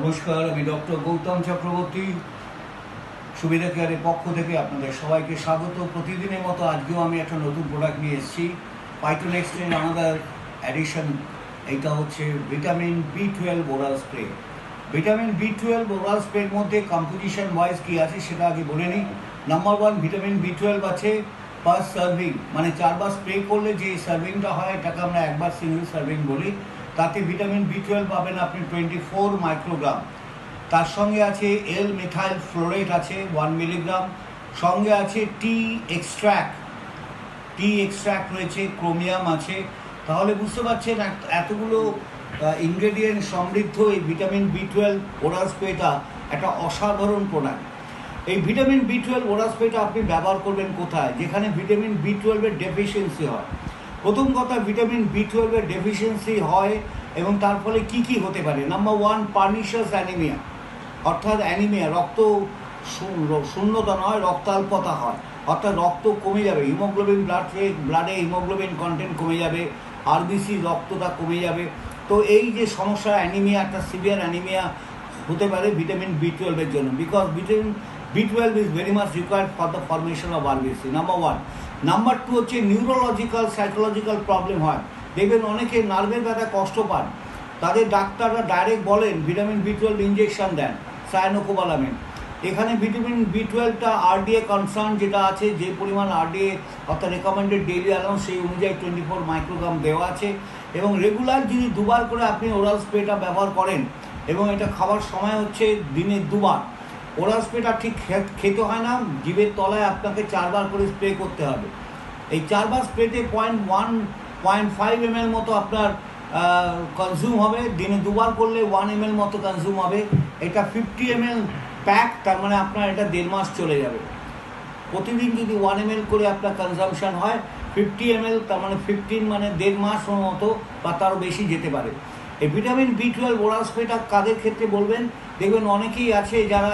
নমস্কার, আমি ডক্টর গৌতম চক্রবর্তী, সুবিধা কেয়ারের পক্ষ থেকে আপনাদের সবাইকে স্বাগত। প্রতিদিনের মতো আজকেও আমি একটা নতুন প্রোডাক্ট নিয়ে এসেছি, ফাইটোনেক্সটের আনাদার অ্যাডিশন। এইটা হচ্ছে vitamin B12 oral spray. Vitamin B12 oral স্প্রের মধ্যে কম্পোজিশন ওয়াইজ কী আছে সেটা আগে বলে নিই। নাম্বার 1, ভিটামিন B12 আছে পার সার্ভিং, মানে 4 বার স্প্রে করলে যে সার্ভিংটা হয় এটাকে আমরা একবার সিঙ্গেল সার্ভিং বলি। তাতে ভিটামিন B12 পাবেন আপনি 24 মাইক্রোগ্রাম। তার সঙ্গে আছে এল মিথাইল ফ্লোরেট আছে 1 মিলিগ্রাম। সঙ্গে আছে টি এক্সট্র্যাক্ট রয়েছে, ক্রোমিয়াম আছে। তাহলে বুঝতে পারছেন এতগুলো ইনগ্রেডিয়েন্ট সমৃদ্ধ এই ভিটামিন B12 ওরাল স্প্রেটা একটা অসাধারণ প্রোডাক্ট। এই ভিটামিন B12 ওরাল স্প্রেটা আপনি ব্যবহার করবেন কোথায়? যেখানে ভিটামিন B12 এর ডেফিসিয়েন্সি হয়। প্রথম কথা, ভিটামিন B12 এর ডেফিসিয়েন্সি হয় এবং তার ফলে কী কী হতে পারে? নাম্বার 1, পার্নিশাস অ্যানিমিয়া, অর্থাৎ অ্যানিমিয়া, রক্ত শূন্যতা নয়, রক্তাল্পতা হয়, অর্থাৎ রক্ত কমে যাবে, হিমোগ্লোবিন ব্লাডে হিমোগ্লোবিন কন্টেন্ট কমে যাবে, আরবিসি রক্তটা কমে যাবে। তো এই যে সমস্যা অ্যানিমিয়া, একটা সিভিয়ার অ্যানিমিয়া হতে পারে ভিটামিন B12 এর জন্য, because vitamin B12 is very much required for the formation of RBC, number 1। Number 2 হচ্ছে নিউরোলজিক্যাল সাইকোলজিক্যাল প্রবলেম হয়। দেখবেন অনেকে নার্ভের ব্যথা কষ্ট পান, তাদের ডাক্তাররা ডাইরেক্ট বলেন ভিটামিন B12 ইঞ্জেকশন দেন, সায়ানোকোবালামিন। এখানে ভিটামিন B12টা আরডিএ কনসার্ন যেটা আছে, যে পরিমাণ আরডিএ অর্থাৎ রেকমেন্ডেড ডেইলি অ্যালাউন্স, সেই অনুযায়ী 24 মাইক্রোগ্রাম দেওয়া আছে। এবং রেগুলার যদি 2 বার করে আপনি ওরাল স্প্রেটা ব্যবহার করেন, এবং এটা খাওয়ার সময় হচ্ছে দিনে 2 বার। ওরাল স্প্রেটা ঠিক খেতে হয় না, জিভের তলায় আপনাকে 4 বার করে স্প্রে করতে হবে। এই 4 বার স্প্রেতে 0.5 ml মতো আপনার কনজিউম হবে। দিনে 2 বার করলে 1 ml মতো কনজিউম হবে। এটা 50 ml প্যাক, তার মানে আপনার এটা 1.5 মাস চলে যাবে। প্রতিদিন যদি 1 ml করে আপনার কনজামশান হয়, 50 ml, তার মানে 15, মানে 1.5 মাস মতো বা তারও বেশি যেতে পারে। এই ভিটামিন B12 ওরাল স্প্রেটা কাদের ক্ষেত্রে বলবেন? দেখবেন অনেকেই আছে যারা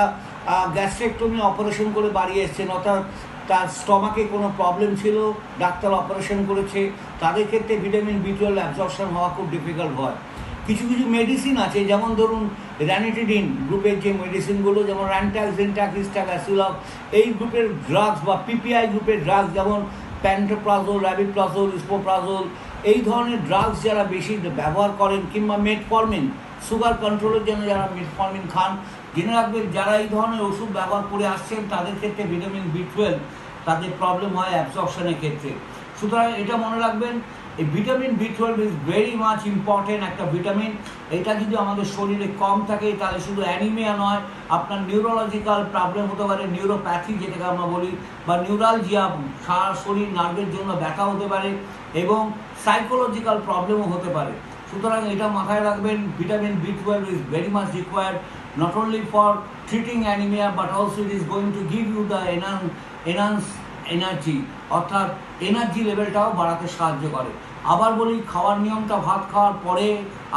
গ্যাস্ট্রেক্টমি অপারেশন করে বাড়ি এসছেন, অর্থাৎ তার স্টমাকে কোনো প্রবলেম ছিল, ডাক্তার অপারেশন করেছে, তাদের ক্ষেত্রে ভিটামিন B12 অ্যাবজর্পশন হওয়া খুব ডিফিকাল্ট হয়। কিছু কিছু মেডিসিন আছে, যেমন ধরুন র্যানিটিডিন গ্রুপের যে মেডিসিনগুলো, যেমন র্যান্টাক্স, জিনটাক্স, অ্যাসিলভ, এই গ্রুপের ড্রাগস, বা পিপিআই গ্রুপের ড্রাগস, যেমন প্যান্টোপ্রাজোল, র্যাবিপ্রাজোল, স্পোপ্রাজোল, এই ধরনের ড্রাগস যারা বেশি ব্যবহার করেন, কিংবা মেটফর্মিন, সুগার কন্ট্রোলের জন্য যারা মেটফর্মিন খান, জেনে রাখবেন যারা এই ধরনের ওষুধ ব্যবহার করে আসছেন তাদের ক্ষেত্রে ভিটামিন B12 তাদের প্রবলেম হয় অ্যাবজর্পশনের ক্ষেত্রে। সুতরাং এটা মনে রাখবেন, এই vitamin B12 is very much important একটা ভিটামিন। এটা যদি আমাদের শরীরে কম থাকে তাহলে শুধু অ্যানিমিয়া নয়, আপনার নিউরোলজিক্যাল প্রবলেম হতে পারে, নিউরোপ্যাথি যেটাকে আমরা বলি, বা নিউরালজিয়া, সারা শরীর নার্ভের জন্য ব্যথা হতে পারে, এবং সাইকোলজিক্যাল প্রবলেমও হতে পারে। সুতরাং এটা মাথায় রাখবেন, vitamin B12 is very much required not only for treating anemia but also it is going to give you the enhanced energy, অর্থাৎ এনার্জি লেভেলটাও বাড়াতে সাহায্য করে। আবার বলি, খাওয়ার নিয়মটা, ভাত খাওয়ার পরে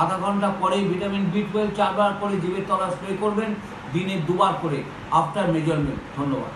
আধা ঘন্টা পরে ভিটামিন B12 4 বার করে জিভের তলা স্প্রে করবেন, দিনে 2 বার করে, আফটার মেজারমেন্ট। ধন্যবাদ।